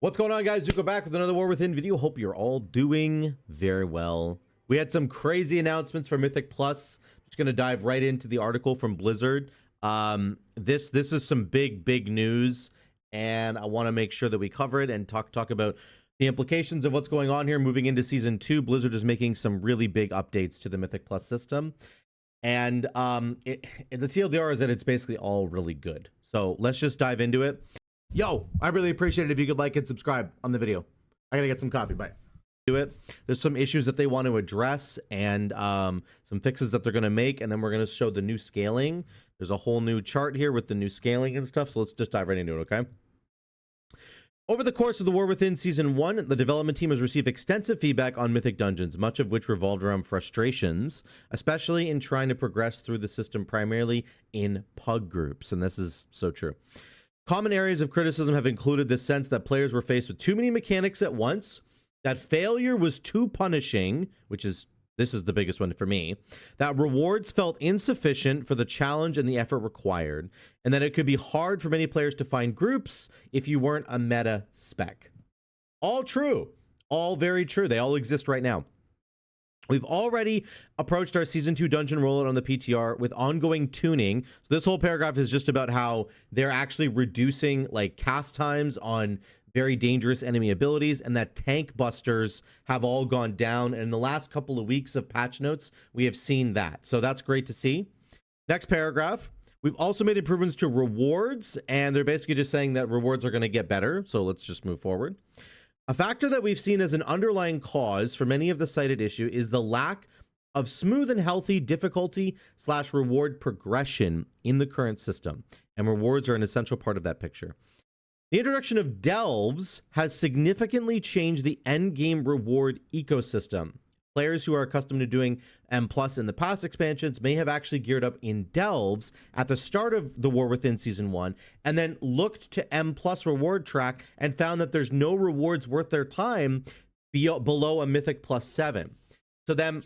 What's going on, guys? Zuko back with another War Within video. Hope you're all doing very well. We had some crazy announcements for Mythic Plus. Just going to dive right into the article from Blizzard. This is some big news, and I want to make sure that we cover it and talk about the implications of what's going on here. Moving into Season 2, Blizzard is making some really big updates to the Mythic Plus system. And the TLDR is that it's basically all really good. So let's just dive into it. Yo, I really appreciate it if you could like and subscribe on the video. I gotta get some coffee. Bye. Do it. There's some issues that they want to address and some fixes that they're going to make, and then we're going to show the new scaling. There's a whole new chart here with the new scaling and stuff, so let's just dive right into it, okay? Over the course of the War Within Season 1, the development team has received extensive feedback on Mythic Dungeons, much of which revolved around frustrations, especially in trying to progress through the system primarily in pug groups, and this is so true. Common areas of criticism have included the sense that players were faced with too many mechanics at once, that failure was too punishing, this is the biggest one for me, that rewards felt insufficient for the challenge and the effort required, and that it could be hard for many players to find groups if you weren't a meta spec. All true. All very true. They all exist right now. We've already approached our Season 2 dungeon rollout on the PTR with ongoing tuning. So this whole paragraph is just about how they're actually reducing like cast times on very dangerous enemy abilities, and that tank busters have all gone down. And in the last couple of weeks of patch notes, we have seen that. So that's great to see. Next paragraph. We've also made improvements to rewards, and they're basically just saying that rewards are going to get better. So let's just move forward. A factor that we've seen as an underlying cause for many of the cited issue is the lack of smooth and healthy difficulty/reward progression in the current system, and rewards are an essential part of that picture. The introduction of delves has significantly changed the endgame reward ecosystem. Players who are accustomed to doing M+ in the past expansions may have actually geared up in delves at the start of the War Within Season 1 and then looked to M+ reward track and found that there's no rewards worth their time below a Mythic +7. So then,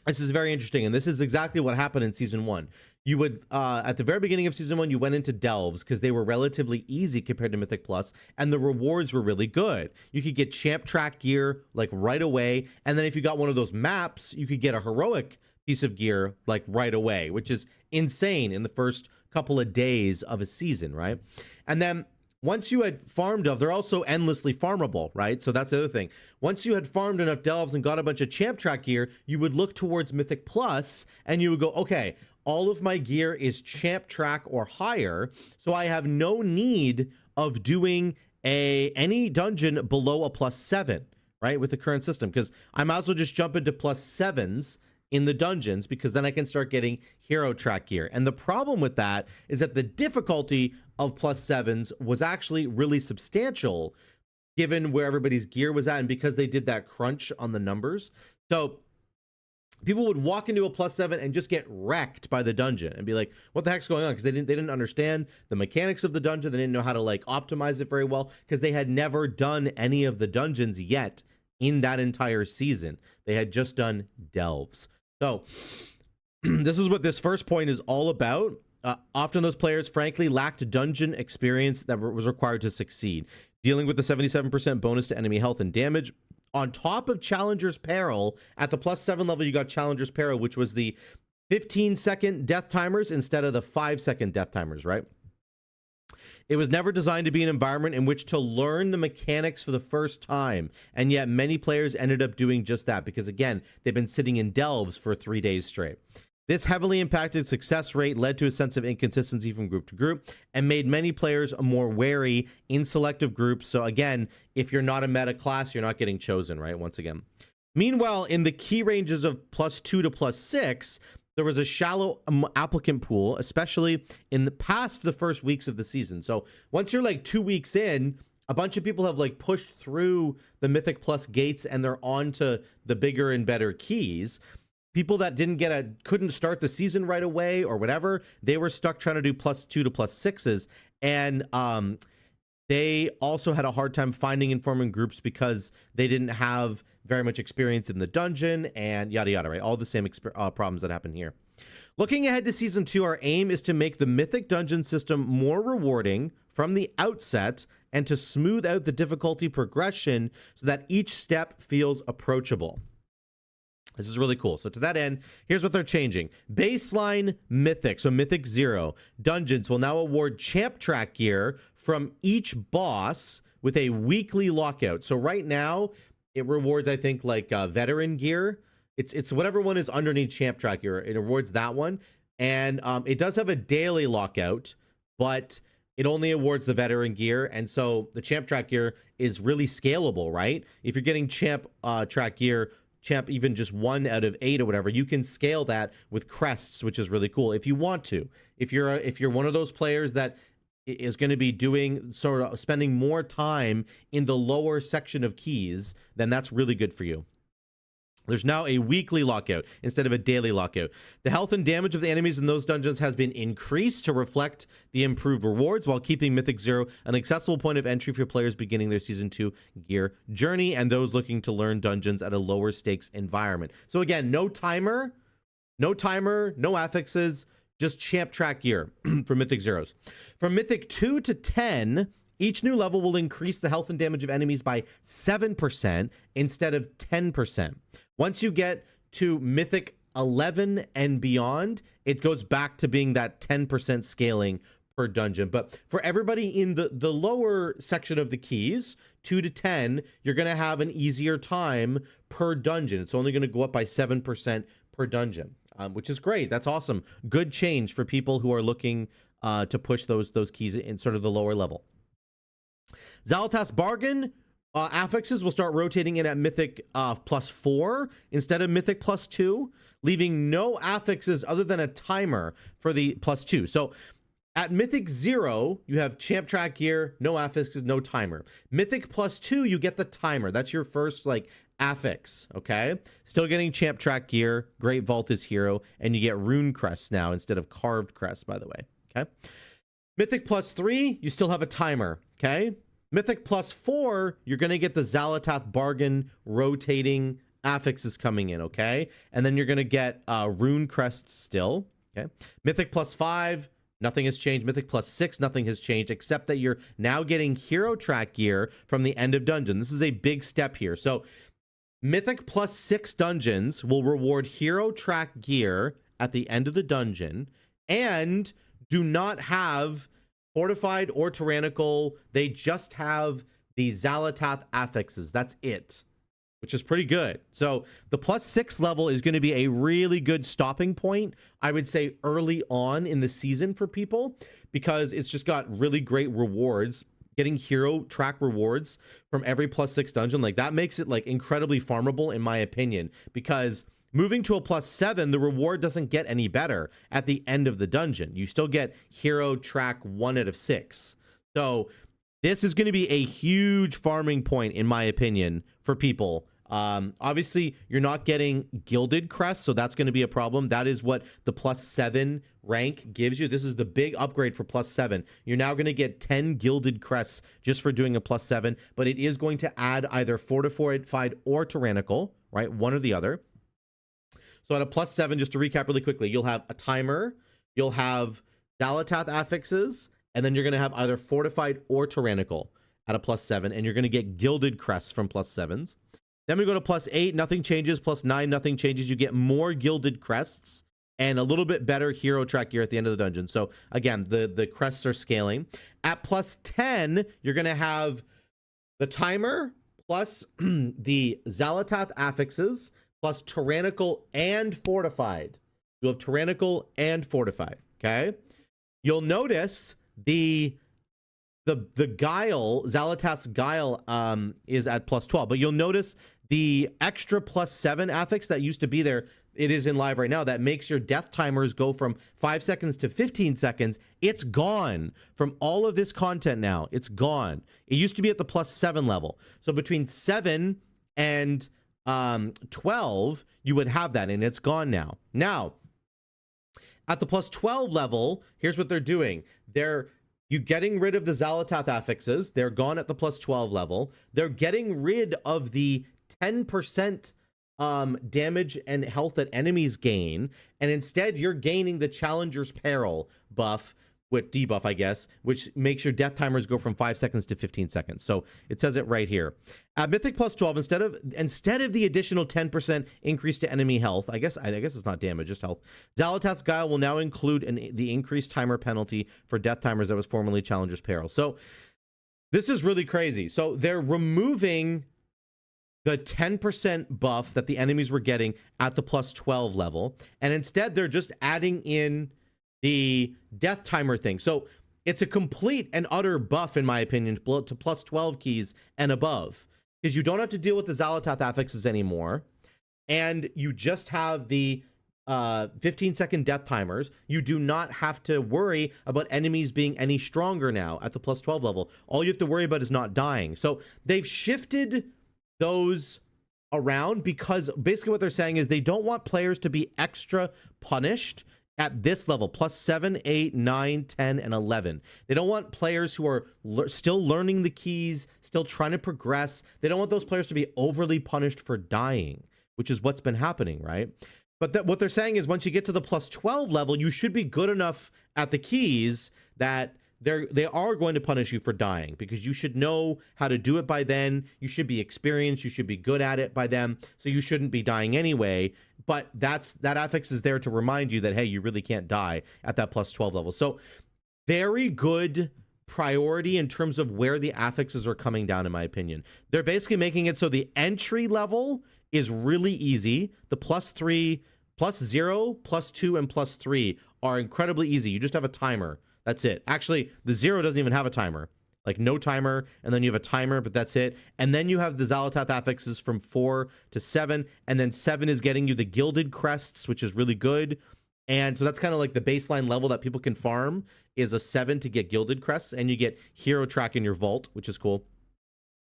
this is very interesting, and this is exactly what happened in Season 1. You would, at the very beginning of Season 1, you went into delves because they were relatively easy compared to Mythic Plus, and the rewards were really good. You could get champ track gear like right away, and then if you got one of those maps, you could get a heroic piece of gear like right away, which is insane in the first couple of days of a season, right? And then once you had farmed delves, they're also endlessly farmable, right? So that's the other thing. Once you had farmed enough delves and got a bunch of champ track gear, you would look towards Mythic Plus and you would go, okay, all of my gear is champ track or higher, so I have no need of doing any dungeon below a +7, right? With the current system, because I might as well just jump into +7s in the dungeons, because then I can start getting hero track gear. And the problem with that is that the difficulty of +7s was actually really substantial given where everybody's gear was at, and because they did that crunch on the numbers. So people would walk into a +7 and just get wrecked by the dungeon and be like, what the heck's going on? Because they didn't understand the mechanics of the dungeon. They didn't know how to like optimize it very well, because they had never done any of the dungeons yet in that entire season. They had just done delves. So this is what this first point is all about. Often those players frankly lacked dungeon experience that was required to succeed. Dealing with the 77% bonus to enemy health and damage on top of Challenger's Peril. At the +7 level, you got Challenger's Peril, which was the 15-second death timers instead of the 5-second death timers, right? It was never designed to be an environment in which to learn the mechanics for the first time, and yet many players ended up doing just that because, again, they've been sitting in delves for 3 days straight. This heavily impacted success rate, led to a sense of inconsistency from group to group, and made many players more wary in selective groups. So again, if you're not a meta class, you're not getting chosen, right? Once again. Meanwhile, in the key ranges of +2 to +6, there was a shallow applicant pool, especially in the first weeks of the season. So once you're like 2 weeks in, a bunch of people have like pushed through the Mythic Plus gates and they're on to the bigger and better keys. People that couldn't start the season right away or whatever, they were stuck trying to do +2 to +6s. And they also had a hard time finding and forming groups because they didn't have very much experience in the dungeon and yada yada, right? All the same problems that happen here. Looking ahead to Season 2, our aim is to make the Mythic Dungeon system more rewarding from the outset and to smooth out the difficulty progression so that each step feels approachable. This is really cool. So to that end, here's what they're changing. Baseline Mythic, so Mythic 0, dungeons will now award champ track gear from each boss with a weekly lockout. So right now, it rewards, I think, like veteran gear. It's whatever one is underneath champ track gear. It awards that one. And it does have a daily lockout, but it only awards the veteran gear. And so the champ track gear is really scalable, right? If you're getting champ track gear, champ even just 1 out of 8 or whatever, you can scale that with crests, which is really cool if you want to. If you're one of those players that is going to be doing sort of spending more time in the lower section of keys, then that's really good for you. There's now a weekly lockout instead of a daily lockout. The health and damage of the enemies in those dungeons has been increased to reflect the improved rewards while keeping Mythic 0 an accessible point of entry for players beginning their Season 2 gear journey and those looking to learn dungeons at a lower stakes environment. So again, no timer, no affixes, just champ track gear for Mythic Zeros. From Mythic 2 to 10, each new level will increase the health and damage of enemies by 7% instead of 10%. Once you get to Mythic 11 and beyond, it goes back to being that 10% scaling per dungeon. But for everybody in the lower section of the keys, 2 to 10, you're going to have an easier time per dungeon. It's only going to go up by 7% per dungeon, which is great. That's awesome. Good change for people who are looking to push those keys in sort of the lower level. Xal'atath's Bargain affixes will start rotating in at Mythic +4 instead of Mythic +2, leaving no affixes other than a timer for the +2. So at Mythic 0, you have champ track gear, no affixes, no timer. Mythic +2, you get the timer. That's your first like affix, okay? Still getting champ track gear, Great Vault is hero, and you get rune crests now instead of carved crests, by the way, okay? Mythic +3, you still have a timer, okay? Mythic +4, you're going to get the Xal'atath Bargain rotating affixes coming in, okay? And then you're going to get rune crests still, okay? Mythic +5, nothing has changed. Mythic +6, nothing has changed, except that you're now getting hero track gear from the end of dungeon. This is a big step here. So Mythic +6 dungeons will reward hero track gear at the end of the dungeon and do not have fortified or tyrannical. They just have the Xal'atath affixes. That's it, which is pretty good. So the +6 level is going to be a really good stopping point, I would say, early on in the season for people, because it's just got really great rewards. Getting hero track rewards from every +6 dungeon, like that makes it like incredibly farmable in my opinion, because moving to a +7, the reward doesn't get any better at the end of the dungeon. You still get hero track 1 out of 6. So this is going to be a huge farming point, in my opinion, for people. Obviously, you're not getting gilded crests, so that's going to be a problem. That is what the +7 rank gives you. This is the big upgrade for +7. You're now going to get 10 gilded crests just for doing a +7, but it is going to add either fortified or tyrannical, right? One or the other. So at a +7, just to recap really quickly, you'll have a timer, you'll have Xal'atath affixes, and then you're going to have either fortified or tyrannical at a +7, and you're going to get gilded crests from +7s. Then we go to +8, nothing changes. +9, nothing changes. You get more gilded crests and a little bit better hero track gear at the end of the dungeon. So again, the crests are scaling. At +10, you're going to have the timer plus the Xal'atath affixes plus tyrannical and fortified. You'll have tyrannical and fortified, okay? You'll notice the guile, Xal'atath's guile is at +12, but you'll notice the extra +7 affix that used to be there, it is in live right now, that makes your death timers go from 5 seconds to 15 seconds. It's gone from all of this content now. It's gone. It used to be at the +7 level. So between 7 and 12, you would have that, and it's gone now. Now, at the +12 level, here's what they're doing. You're getting rid of the Xal'atath affixes. They're gone at the +12 level. They're getting rid of the 10% damage and health that enemies gain, and instead you're gaining the Challenger's Peril buff with debuff, I guess, which makes your death timers go from 5 seconds to 15 seconds. So it says it right here. At Mythic plus 12, instead of the additional 10% increase to enemy health, I guess it's not damage, just health. Xal'atath's Guile will now include the increased timer penalty for death timers that was formerly Challenger's Peril. So this is really crazy. So they're removing the 10% buff that the enemies were getting at the plus 12 level, and instead they're just adding in the death timer thing. So it's a complete and utter buff, in my opinion, to plus 12 keys and above, because you don't have to deal with the Xal'atath affixes anymore, and you just have the 15-second death timers. You do not have to worry about enemies being any stronger now at the plus 12 level. All you have to worry about is not dying. So they've shifted those around, because basically what they're saying is they don't want players to be extra punished at this level, plus 7, 8, 9, 10, and 11. They don't want players who are still learning the keys, still trying to progress. They don't want those players to be overly punished for dying, which is what's been happening, right? But what they're saying is once you get to the plus 12 level, you should be good enough at the keys that they are going to punish you for dying, because you should know how to do it by then. You should be experienced. You should be good at it by then. So you shouldn't be dying anyway. But that affix is there to remind you that, hey, you really can't die at that plus 12 level. So very good priority in terms of where the affixes are coming down, in my opinion. They're basically making it so the entry level is really easy. The plus 3, plus 0, plus 2, and plus 3 are incredibly easy. You just have a timer. That's it. Actually, the 0 doesn't even have a timer. Like no timer, and then you have a timer, but that's it. And then you have the Xal'atath affixes from 4 to 7, and then 7 is getting you the Gilded Crests, which is really good. And so that's kind of like the baseline level that people can farm, is a 7 to get Gilded Crests, and you get Hero Track in your vault, which is cool.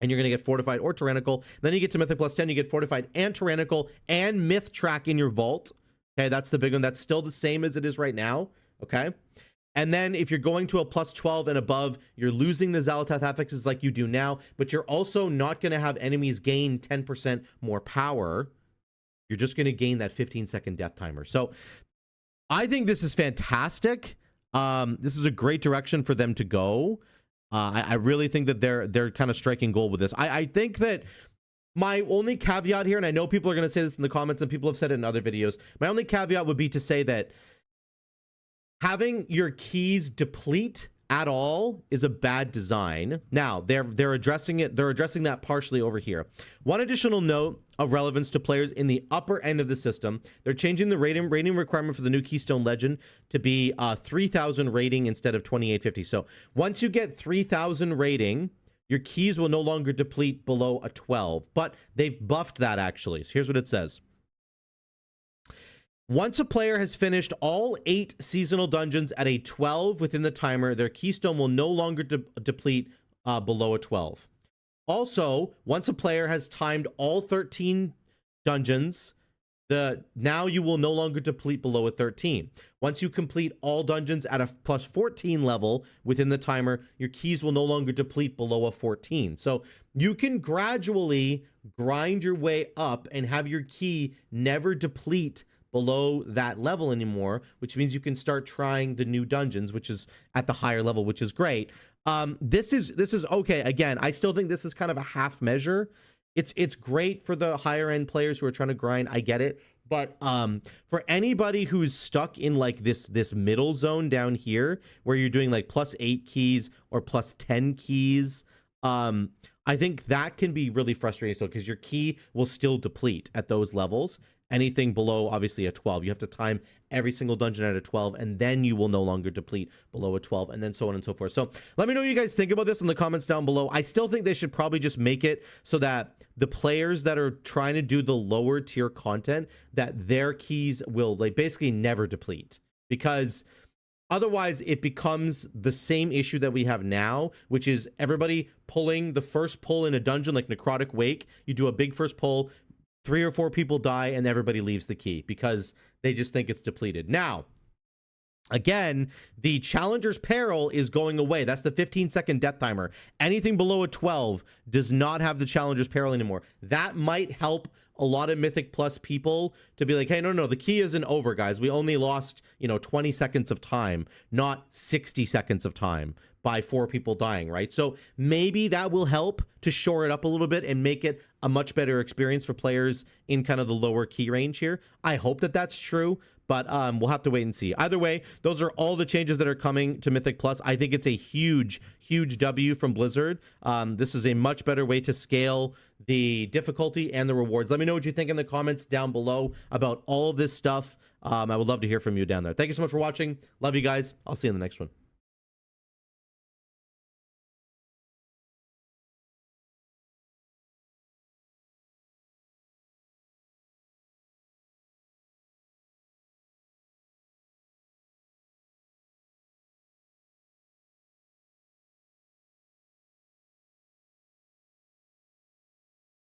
And you're going to get Fortified or Tyrannical. Then you get to Mythic plus 10, you get Fortified and Tyrannical and Myth Track in your vault. Okay, that's the big one. That's still the same as it is right now. Okay. And then if you're going to a plus 12 and above, you're losing the Xal'atath affixes like you do now, but you're also not going to have enemies gain 10% more power. You're just going to gain that 15-second death timer. So I think this is fantastic. This is a great direction for them to go. I really think that they're kind of striking gold with this. I think that my only caveat here, and I know people are going to say this in the comments and people have said it in other videos, my only caveat would be to say that having your keys deplete at all is a bad design. Now, they're addressing it. They're addressing that partially over here. One additional note of relevance to players in the upper end of the system: they're changing the rating requirement for the new Keystone Legend to be 3,000 rating instead of 2,850. So once you get 3,000 rating, your keys will no longer deplete below a 12. But they've buffed that actually. So here's what it says. Once a player has finished all 8 seasonal dungeons at a 12 within the timer, their keystone will no longer deplete below a 12. Also, once a player has timed all 13 dungeons, now you will no longer deplete below a 13. Once you complete all dungeons at a plus 14 level within the timer, your keys will no longer deplete below a 14. So you can gradually grind your way up and have your key never deplete below that level anymore, which means you can start trying the new dungeons, which is at the higher level, which is great. This is okay. Again, I still think this is kind of a half measure. It's great for the higher end players who are trying to grind. I get it. But for anybody who's stuck in like this middle zone down here where you're doing like plus 8 keys or plus 10 keys, I think that can be really frustrating still, because your key will still deplete at those levels. Anything below, obviously, a 12. You have to time every single dungeon at a 12, and then you will no longer deplete below a 12, and then so on and so forth. So let me know what you guys think about this in the comments down below. I still think they should probably just make it so that the players that are trying to do the lower tier content, that their keys will like basically never deplete, because otherwise it becomes the same issue that we have now, which is everybody pulling the first pull in a dungeon like Necrotic Wake. You do a big first pull, 3 or 4 people die, and everybody leaves the key because they just think it's depleted. Now, Again, the Challenger's Peril is going away. That's the 15-second death timer. Anything below a 12 does not have the Challenger's Peril anymore. That might help a lot of Mythic Plus people to be like, hey, no, the key isn't over, guys. We only lost, 20 seconds of time, not 60 seconds of time by 4 people dying, right? So maybe that will help to shore it up a little bit and make it a much better experience for players in kind of the lower key range here. I hope that that's true, but we'll have to wait and see. Either way, those are all the changes that are coming to Mythic Plus. I think it's a huge W from Blizzard. This is a much better way to scale the difficulty and the rewards. Let me know what you think in the comments down below about all of this stuff. I would love to hear from you down there. Thank you so much for watching. Love you guys. I'll see you in the next one.